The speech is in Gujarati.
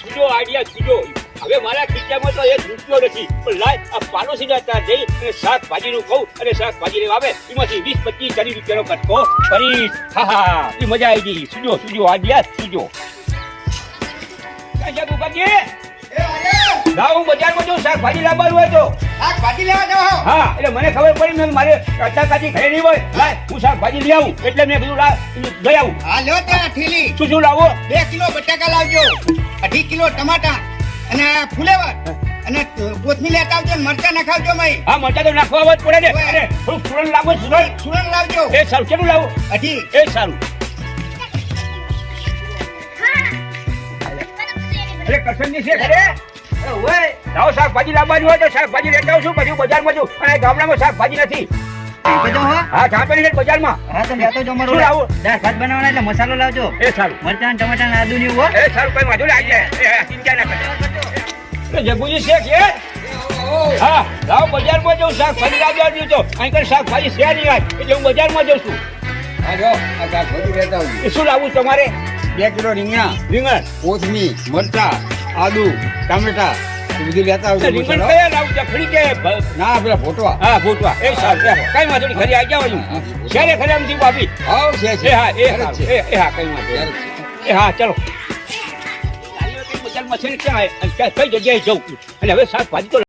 સુજો આઈડિયા સુજો. હવે મારા ખીચામાં તો એક રૂપિયો નથી, પણ લાય આ પાડોશીના ત્યાં જઈ અને શાકભાજીનું કહું અને શાકભાજી લેવા આવે એમાંથી 20-25-40 રૂપિયાનો કટકો કરીશ. હા એ મજા આવી ગઈ. સુજો સુજો આઈડિયા સુજો. હું બજારમાં જઉં શાકભાજી લાવવાનું હોય તો. શાકભાજી લેવા જાઓ. હા એટલે મને ખબર પડી ને મારે કાચી ખાઈ નહીં હોય. લાય હું શાકભાજી લઈ આવું એટલે મેં કીધું લઈ આવું. હા લ્યો ત્યાં ઠેલી. શું લાવો? 2 કિલો બટાકા લાવજો, 2.5 કિલો ટમાટા અને ફુલેવર અને કોથમીર લેતા આવજો, મરચા નાખાવજો ભાઈ. હા મરચા તો નાખવા જ પડે ને. અરે થોડું સુરણ લાવો. સુરણ લાવજો. એ સારું કેટલું લાવો? 2.5. એ સારું. અરે કરશનજી છે ઘરે? ઓય લાવો શાકભાજી લાવવાની હોય તો શાકભાજી લેતા આવું છું. પછી બજારમાં જઉં અને ગામડામાં શાકભાજી નથી. હા છાપેલી છે બજારમાં. હા તો લેતો જો મારો. શું લાવું? દાળ ભાત બનાવવાના એટલે મસાલો લાવજો. એ સારું. મરચા ટમાટા ને આદુ ની હો. એ સારું કઈ વાંધો નહીં. આવી જાય. ચિંતા ના કરજો. જગુજી શેખ છે? હા લાવો બજારમાં જઉં શાકભાજી લાવવાનું તો અહીં કઈ શાકભાજી છે નહીં આજ એટલે હું બજારમાં જઉં છું. હા જો આ શાકભાજી લેતા આવજો. એ શું લાવવું તમારે? 2 કિલો રીંગણા, રીંગણ. કોથમીર, મરચા, આદુ, ટામેટા એ બધું લેતા આવજો. રીંગણ કયા લાવું? જખડી કે ના પેલા ફોટવા. હા ભૂતવા. એ સારું કઈ વાંધો નહીં. ઘરે આવી જાવ શેરે ખરે એમ ભાભી. આવ છે એ હા એ સારું. એ હા કઈ વાંધો નહીં. એ હા ચલો. બજારમાં છે ને ક્યાં કઈ જગ્યાએ જવું અને હવે શાકભાજી તો